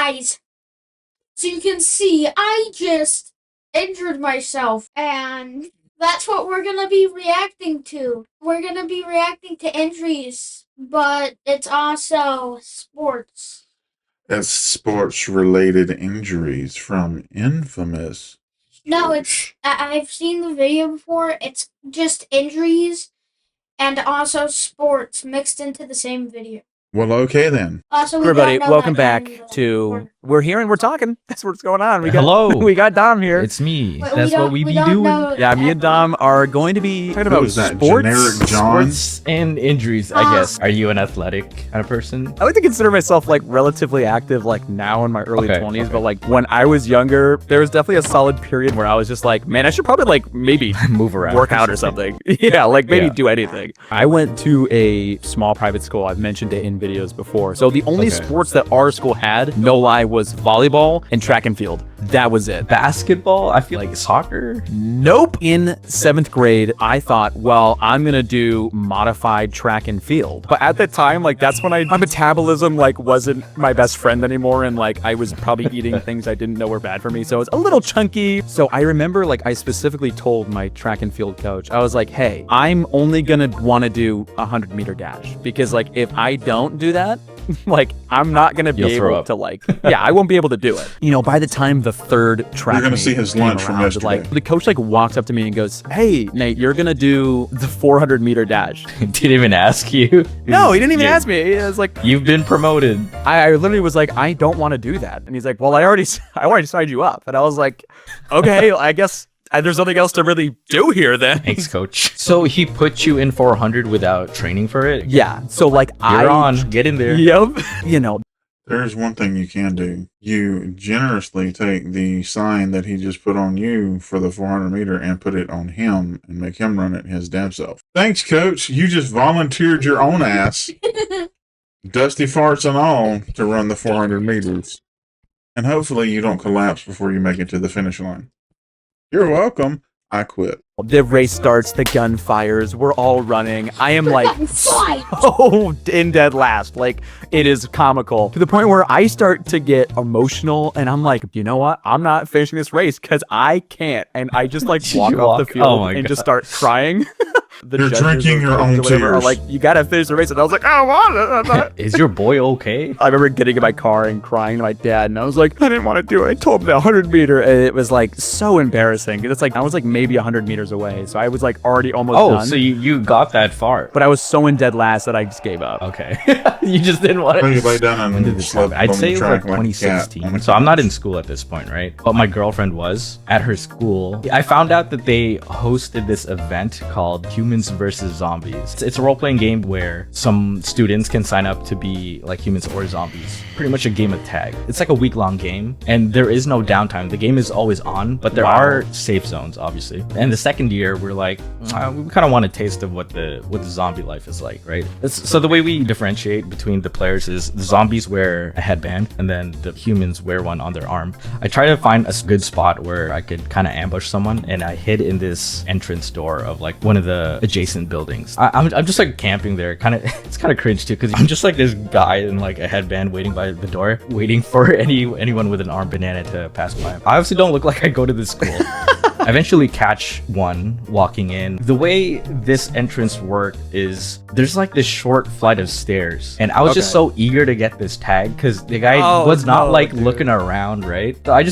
guys, as you can see, I just injured myself, and that's what we're gonna be reacting to. We're gonna be reacting to injuries, but it's also sports. That's sports-related injuries from infamous. No, I've seen the video before. It's just injuries and also sports mixed into the same video. Well, okay then. Also, Everybody, welcome back to We're Here and We're Talking. That's what's going on. Hello. We got Dom here. It's me. Wait, That's what we be doing. Yeah, me and Dom are going to be talking Who about is that, sports. generic John? Sports and injuries, I guess. Are you an athletic kind of person? I like to consider myself like relatively active like now in my early 20s, okay. but like when I was younger, there was definitely a solid period where I was just like, man, I should probably like maybe Move around. work out or something. Yeah, like maybe Yeah. do anything. I went to a small private school. I've mentioned it in videos before. So the only Okay. sports that our school had, no lie, was volleyball and track and field. That was it. Basketball? I feel like soccer? Nope. In 7th grade, I thought, well, I'm going to do modified track and field. But at the time, like, that's when my metabolism, like, wasn't my best friend anymore. And, like, I was probably eating things I didn't know were bad for me. So it was a little chunky. So I remember, like, I specifically told my track and field coach, I was like, hey, I'm only going to want to do a 100-meter dash. Because, like, if I don't do that, like, I'm not going to be You'll throw able up. to, like, yeah, I won't be able to do it. You know, by the time the third track You're gonna meet see his came lunch from around, yesterday. like, the coach, like, walks up to me and goes, hey, Nate, you're going to do the 400-meter dash. Didn't even ask you. No, he didn't even You- ask me. He was like, You've been promoted. I literally was like, I don't want to do that. And he's like, well, I already signed you up. And I was like, okay, I guess there's nothing else to really do here then. Thanks, coach. So he put you in 400 without training for it? Yeah. So, like, You're on. Get in there. Yep. You know, There's one thing you can do. You generously take the sign that he just put on you for the 400 meter and put it on him and make him run it his damn self. Thanks, coach. You just volunteered your own ass, dusty farts and all, to run the 400 meters. And hopefully you don't collapse before you make it to the finish line. You're welcome. I quit. the race starts, the gun fires, we're all running. I am like Fight. so in dead last. Like, it is comical to the point where I start to get emotional and I'm like, you know what? I'm not finishing this race because I can't. And I just like Did walk you off the walk? field Oh my and God. just start crying. The You're judges drinking or your own whatever are tears. like, you gotta finish the race. And I was like, I don't want it. Is your boy okay? I remember getting in my car and crying to my dad, and I was like, I didn't want to do it. I told him the 100-meter, and it was like so embarrassing. It's like I was like maybe 100 meters away, so I was like already almost Oh, done. so you got that far. But I was so in dead last that I just gave up. Okay. You just didn't want So to. you lay down When did and this slept happen? I'd on say the it was like track like a cat 2016. on a So I'm not in couch. school at this point, right? But my girlfriend was at her school. I found out that they hosted this event called Humans versus Zombies. It's a role-playing game where some students can sign up to be like humans or zombies. Pretty much a game of tag. It's like a week-long game, and there is no downtime. The game is always on, but there are safe zones, obviously. And the second year, we're like, we kind of want a taste of what the zombie life is like, right? So the way we differentiate between the players is the zombies wear a headband, and then the humans wear one on their arm. I try to find a good spot where I could kind of ambush someone, and I hid in this entrance door of like one of the adjacent buildings. I'm just like camping there. It's kind of cringe too, because I'm just like this guy in like a headband waiting by the door, waiting for anyone with an armed banana to pass by. I obviously don't look like I go to this school. I eventually catch one walking in. The way this entrance worked is there's like this short flight of stairs, and I was just so eager to get this tag because the guy was not like looking around, right? So I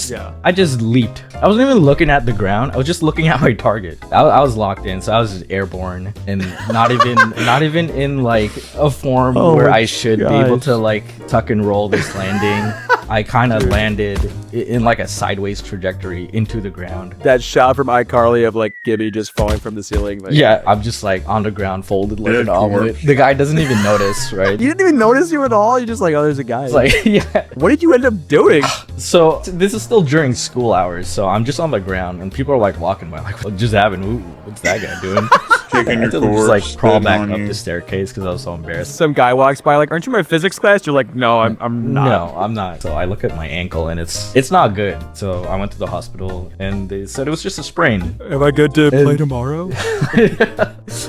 just leaped. I wasn't even looking at the ground. I was just looking at my target. I was locked in, so I was just airborne and not even in like a form where I should be able to like tuck and roll this landing. I kind of landed in like a sideways trajectory into the ground. That shot from iCarly of like Gibby just falling from the ceiling. Like, Yeah, I'm just like on the ground, folded like an omelet. The guy doesn't even notice, right? You didn't even notice you at all? You're just like, oh, there's a guy. It's like, yeah. What did you end up doing? So this is still during school hours, so I'm just on the ground, and people are like walking by, like, what just happened? Ooh, what's that guy doing? Kicking I your had to just corpse, like crawl spitting back on up you. the staircase because I was so embarrassed. Some guy walks by like, aren't you in my physics class? You're like, no, I'm not. No, I'm not. So So I look at my ankle and it's not good. So I went to the hospital and they said it was just a sprain. Am I good to play tomorrow?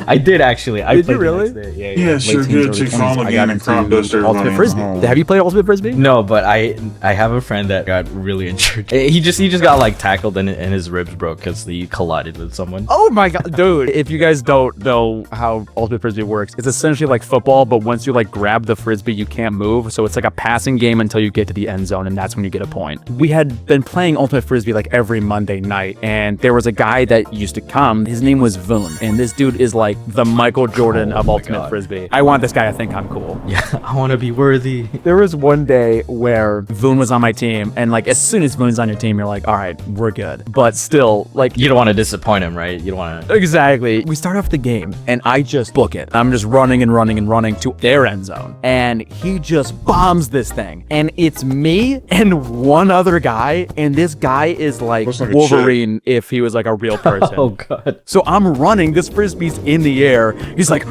I did actually. I Did you played the really? next day. Yeah, Yes, you're Late good teens, to early 20s. fall I again got and crop into dust everybody Ultimate in Frisbee. the hall. Have you played Ultimate Frisbee? No, but I have a friend that got really injured. He just got like tackled and his ribs broke because he collided with someone. Oh my god, dude! If you guys don't know how Ultimate Frisbee works, it's essentially like football, but once you like grab the frisbee, you can't move. So it's like a passing game until you get to the end zone, and that's when you get a point. We had been playing Ultimate Frisbee like every Monday night, and there was a guy that used to come. His name was Voon, and this dude is like the Michael Jordan Oh of my Ultimate God. Frisbee. I want this guy to think I'm cool. Yeah, I want to be worthy. There was one day where Voon was on my team, and like as soon as Voon's on your team, you're like, all right, we're good. But still, like You don't want to disappoint him, right? You don't want to. exactly. We start off the game, and I just book it. I'm just running and running and running to their end zone, and he just bombs this thing, and it's me and one other guy, and this guy is like Looks like a Wolverine if he was like a real person. Oh god. So I'm running, this frisbee's in the air. He's like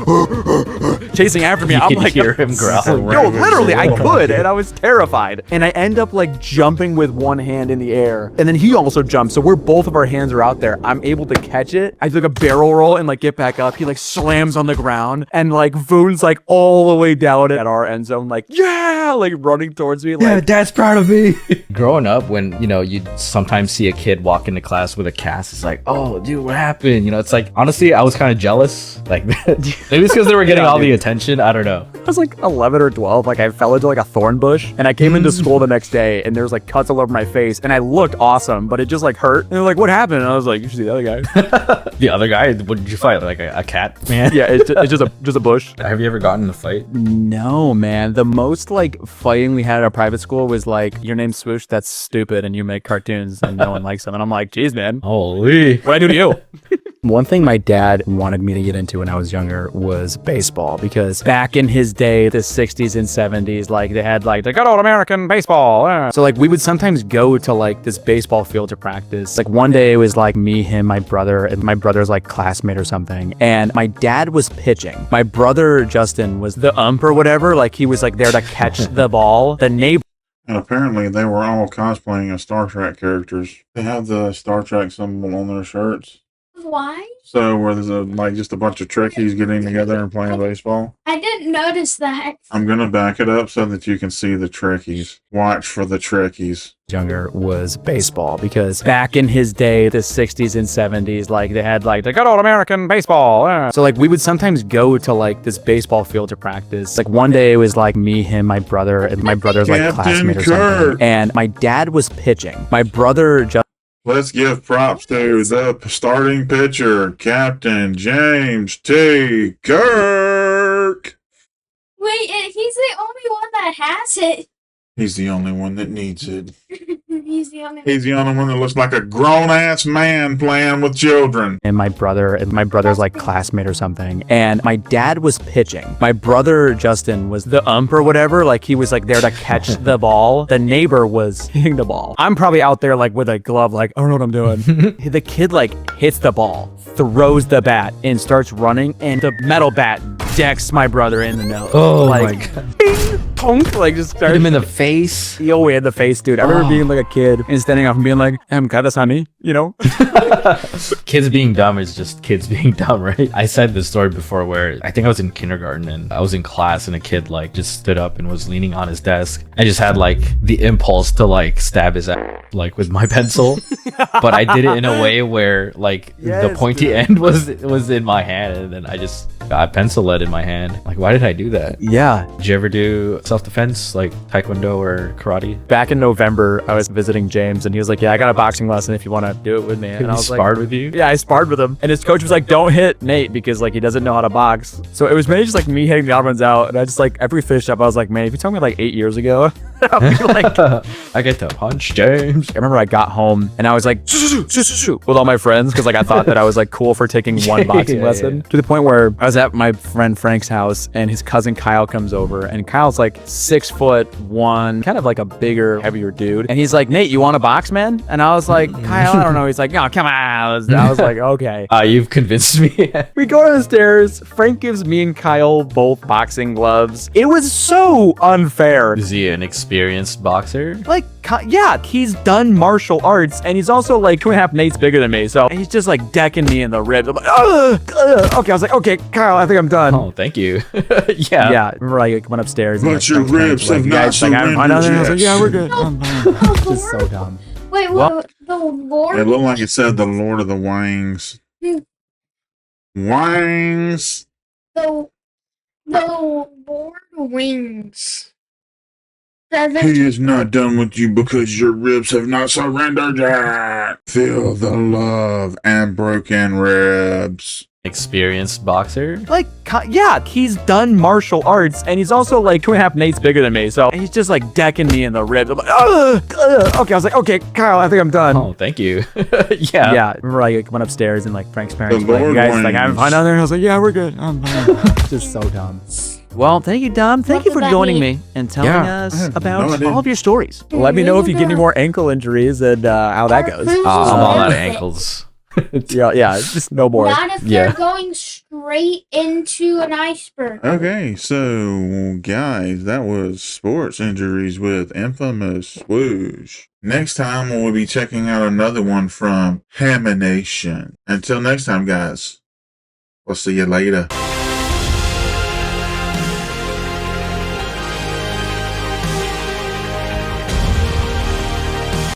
chasing after me. You I'm can like, hear him growl. yo, literally, I could, and I was terrified. And I end up like jumping with one hand in the air, and then he also jumps. So we're both of our hands are out there. I'm able to catch it. I do like a barrel roll and like get back up. He like slams on the ground, and like Voon's like all the way down at our end zone, like yeah, like running towards me. Like Dad's proud of me. Growing up, when you'd sometimes see a kid walk into class with a cast, it's like, oh, dude, what happened? It's like honestly, I was kind of jealous. Like maybe it's because they were getting Yeah, all the dude. attention. I don't know. I was like 11 or 12. Like I fell into like a thorn bush, and I came into school the next day, and there was like cuts all over my face, and I looked awesome, but it just like hurt. And they're like, what happened? And I was like, you should see the other guy. The other guy, what did you fight? Like a cat, man? Yeah, it's just a bush. Have you ever gotten in a fight? No, man. The most like fighting we had at our private school was like, your name's Swoosh, that's stupid, and you make cartoons and no one likes them. And I'm like, geez, man, Holy. what'd I do to you? One thing my dad wanted me to get into when I was younger was baseball, because back in his day, the 60s and 70s, like they had like the good old American baseball. So like we would sometimes go to like this baseball field to practice. Like one day it was like me, him, my brother, and my brother's like classmate or something. And my dad was pitching. My brother Justin was the ump or whatever. Like he was like there to catch the ball. The neighbor And apparently they were all cosplaying as Star Trek characters. They have the Star Trek symbol on their shirts. Why? So where there's just a bunch of Trekkies getting together and playing baseball. I didn't notice that. I'm gonna back it up so that you can see the Trekkies. Watch for the Trekkies. younger was baseball, because back in his day, the 60s and 70s, like they had like the good old American baseball. So like we would sometimes go to like this baseball field to practice. Like one day it was like me, him, my brother, and my brother's like Captain classmate or Kirk. something. And my dad was pitching. My brother just Let's give props to the starting pitcher, Captain James T. Kirk. Wait, he's the only one that has it. He's the only one that needs it. He's the only one. He's the only one that looks like a grown-ass man playing with children. and my brother's like classmate or something. And my dad was pitching. My brother Justin was the ump or whatever. Like he was like there to catch the ball. The neighbor was hitting the ball. I'm probably out there like with a glove, like I don't know what I'm doing. The kid like hits the ball, throws the bat, and starts running, and the metal bat decks my brother in the nose. Oh like, my God. Bing, tonk, like just Hit started him in the face. Yo, in the face, dude. I remember Oh. being like a kid and standing up and being like, God, that's not me, you know? Kids being dumb is just kids being dumb, right? I said this story before where I think I was in kindergarten and I was in class and a kid like just stood up and was leaning on his desk. I just had like the impulse to like stab his ass like with my pencil, but I did it in a way where like the Yes, pointy dude. end was in my hand, and then I just got pencil lead in my hand. Like, why did I do that? Yeah. Did you ever do self-defense like taekwondo or karate? Back in November, I was visiting James and he was like, yeah, I got a boxing lesson if you want to do it with me. And I He was sparred like, with you? yeah, I sparred with him. And his coach was like, don't hit Nate because like he doesn't know how to box. So it was mainly just like me hitting the other ones out. And I just like, every fish up, I was like, man, if you told me like 8 years ago, I'd be like, I get to punch James. I remember I got home and I was like, shoo, shoo, shoo, shoo, with all my friends because like I thought that I was like cool for taking one boxing Yeah, lesson, yeah. to the point where I was at my friend Frank's house and his cousin Kyle comes over, and Kyle's like 6'1", kind of like a bigger, heavier dude, and he's like, Nate, you want to box, man? And I was like, Kyle, I don't know. He's like, no, come on. I was like, okay. You've convinced me. We go downstairs. Frank gives me and Kyle both boxing gloves. It was so unfair. Is he an experienced Experienced boxer? Like, yeah, he's done martial arts, and he's also like 2.5 Nates bigger than me, so he's just like decking me in the ribs. I'm like, okay, I was like, okay, Kyle, I think I'm done. Oh, thank you. Yeah. Yeah, remember I went upstairs. But your ribs have not surrendered I was like, yeah, yet. we're good. I'm fine. Just so dumb. Wait, Well- what? The Lord? It looked like it said the Lord of the Wangs. Wangs. The Lord Wings. Says it- He is not done with you because your ribs have not surrendered yet. Feel the love and broken ribs. Experienced boxer? Like, yeah, he's done martial arts, and he's also like 2.5 Nates bigger than me, so he's just like decking me in the ribs. I'm like, okay, I was like, okay, Kyle, I think I'm done. Oh, thank you. Yeah, remember I went upstairs and like Frank's parents The were like, you Lord guys like having Wings. fun down there? And I was like, yeah, we're good. I'm fine. Just so dumb. Well, thank you, Dom. Thank What you for does that joining mean? me and telling Yeah, I us have no about idea. all of your stories. Let me know if you get any more ankle injuries and how that goes. Cruise is I'm all out of worth it. ankles. Yeah, just no more. Not if Yeah. they're going straight into an iceberg. Okay, so guys, that was sports injuries with infamous Swoosh. Next time we'll be checking out another one from Hamination. Until next time, guys, we'll see you later.